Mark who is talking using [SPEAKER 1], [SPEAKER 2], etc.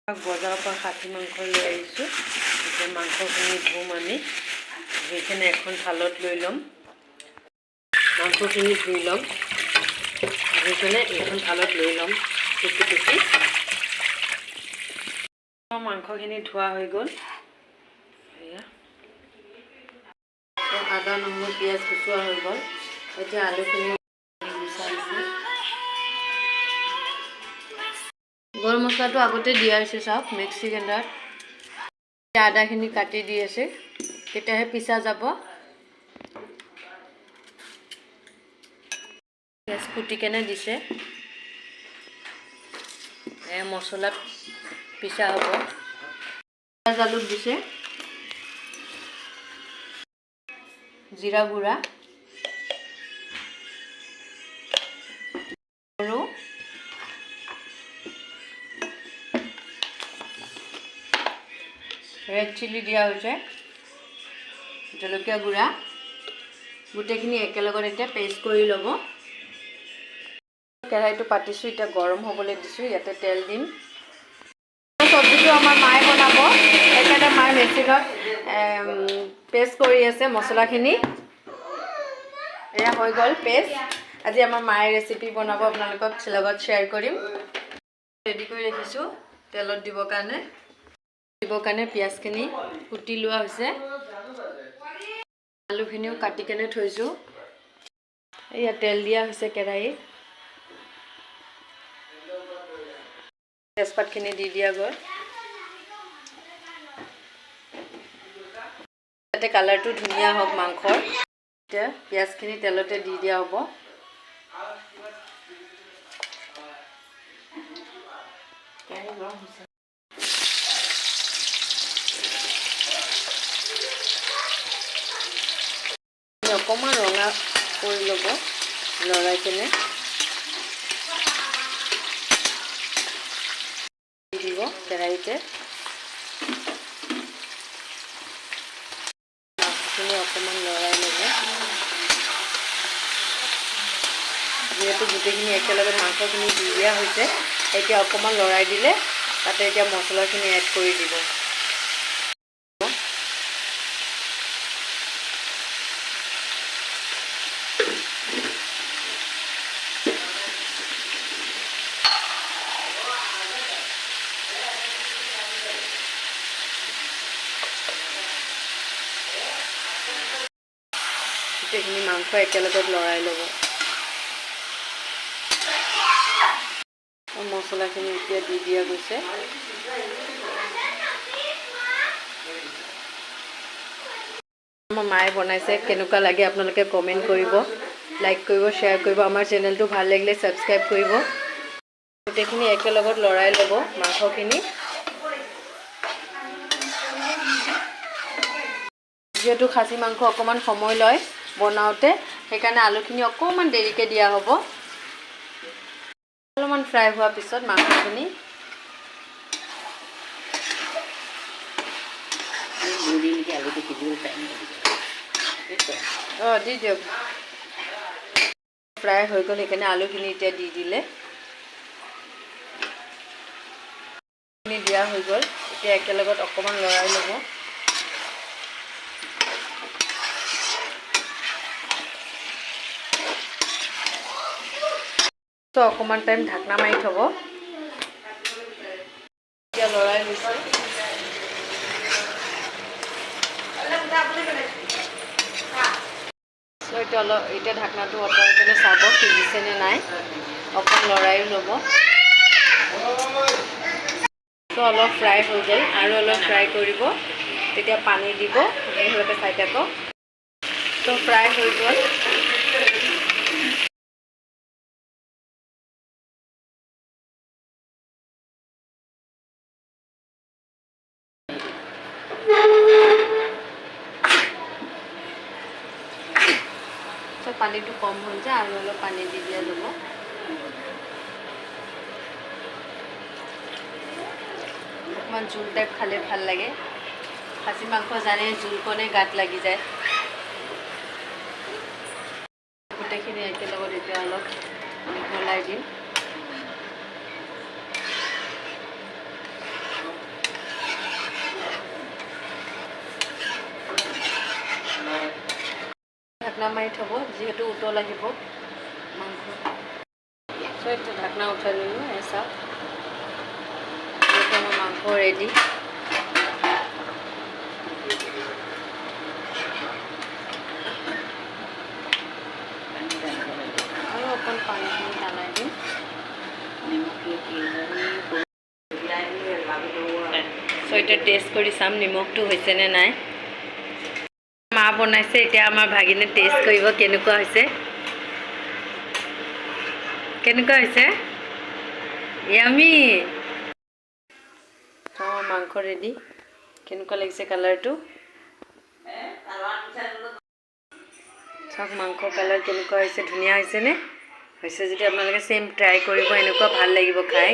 [SPEAKER 1] বজাৰৰ পৰা খাচী মাংস লৈ আহিছোঁ। এতিয়া মাংসখিনি ধুম আমি। সেইখিনি এখন থালত লৈ ল'ম। মাংসখিনি ধুই ল'ম। সেইকাৰণে এখন থালত লৈ ল'ম টুকি টুকি। মাংসখিনি ধোৱা হৈ গ'ল। এয়া আদা নহৰু পিঁয়াজ কুচোৱা হৈ গ'ল। এতিয়া আলুখিনি গুচাইছোঁ। গৰম মছলাটো আগতে দিয়া হৈছে, চাওক মিক্সি গ্ৰাইণ্ডাৰত। আদাখিনি কাটি দি আছে, তেতিয়াহে পিছা যাব। পিঁয়াজ কুটি কেনে দিছে, মছলাত পিছা হ'ব। পিঁয়াজ আলু দিছে, জিৰা গুড়া আৰু ৰেড চিলি দিয়া হৈছে, জলকীয়া গুড়া। গোটেইখিনি একেলগত এতিয়া পেষ্ট কৰি ল'ব। কেৰাহীটো পাতিছোঁ, এতিয়া গৰম হ'বলৈ দিছোঁ। ইয়াতে তেল দিম। চব্জিটো আমাৰ মায়ে বনাব, সেইকাৰণে মায়ে মেচিনত পেষ্ট কৰি আছে মছলাখিনি। এয়া হৈ গ'ল পেষ্ট। আজি আমাৰ মায়ে ৰেচিপি বনাব, আপোনালোকক লগত শ্বেয়াৰ কৰিম। ৰেডি কৰি ৰাখিছোঁ তেলত দিবৰ কাৰণে। পিঁয়াজখিনি কুটি লোৱা হৈছে। আলুখিনিও কাটি কেনে থৈছোঁ। এয়া তেল দিয়া হৈছে কেৰাহীত। তেজপাতখিনি দি দিয়া গ'ল। যাতে কালাৰটো ধুনীয়া হওক মাংসৰ। এতিয়া পিঁয়াজখিনি তেলতে দি দিয়া হ'ব। অকণমান ৰঙা কৰি ল'ব, লৰাই কেনে দি দিব কেৰাহীতে। মাছখিনি অকণমান লৰাই ল'ব। যিহেতু গোটেইখিনি একেলগে মাংসখিনি দি দিয়া হৈছে, এতিয়া অকণমান লৰাই দিলে তাতে এতিয়া মছলাখিনি এড কৰি দিব। গোটেইখিনি মাংস একেলগত লৰাই ল'ব। মছলাখিনি এতিয়া দি দিয়া গৈছে। আমাৰ মায়ে বনাইছে, কেনেকুৱা লাগে আপোনালোকে কমেণ্ট কৰিব, লাইক কৰিব, শ্বেয়াৰ কৰিব। আমাৰ চেনেলটো ভাল লাগিলে ছাবস্ক্ৰাইব কৰিব। গোটেইখিনি একেলগত লৰাই ল'ব মাংসখিনি। যিহেতু খাচী মাংস অকণমান সময় লয় বনাওঁতে, সেইকাৰণে আলুখিনি অকণমান দেৰিকৈ দিয়া হ'ব। অলপমান ফ্ৰাই হোৱাৰ পিছত মাংসখিনি দি দিয়ক। ফ্ৰাই হৈ গ'ল, সেইকাৰণে আলুখিনি এতিয়া দি দিলে। দিয়া হৈ গ'ল, এতিয়া একেলগত অকণমান লৰাই ল'ব। অকণমান টাইম ঢাকনা মাৰি থ'ব। এতিয়া লৰাই লৈছে। এতিয়া ঢাকনাটো আঁতৰাই কেনে চাব সিজিছেনে নাই। অকণ লৰাইও ল'ব। অলপ ফ্ৰাই হৈ গ'ল, আৰু অলপ ফ্ৰাই কৰিব। তেতিয়া পানী দিব, ধুনীয়াকৈ চাই থাকক। ফ্ৰাই হৈ গ'ল। পানীটো কম হৈ যায়, আৰু অলপ পানী দি দিয়া যাব। অকণমান জোল টাইপ খালে ভাল লাগে। খাচী মাংস জানে জোলকণে গাত লাগি যায়। গোটেইখিনি একেলগত এতিয়া অলপ মিহলাই দিম। ঢাকনা মাৰি থ'ব যিহেতু উতল আহিব মাংস চ' এতিয়া ঢাকনা উঠাই ল'লোঁ এই চাওক এইটো আমাৰ মাংস ৰেডি আৰু অকণ পানীখিনি ঢালাই দিম চ' এতিয়া টেষ্ট কৰি চাম নিমখটো হৈছেনে নাই মা বনাইছে এতিয়া আমাৰ ভাগিনে টেষ্ট কৰিব কেনেকুৱা হৈছে ইয়ামি আমাৰ মাংস ৰেডি কেনেকুৱা লাগিছে কালাৰটো চাওক মাংস কালাৰ কেনেকুৱা হৈছে ধুনীয়া হৈছেনে হৈছে যদি আপোনালোকে চেম ট্ৰাই কৰিব এনেকুৱা ভাল লাগিব খাই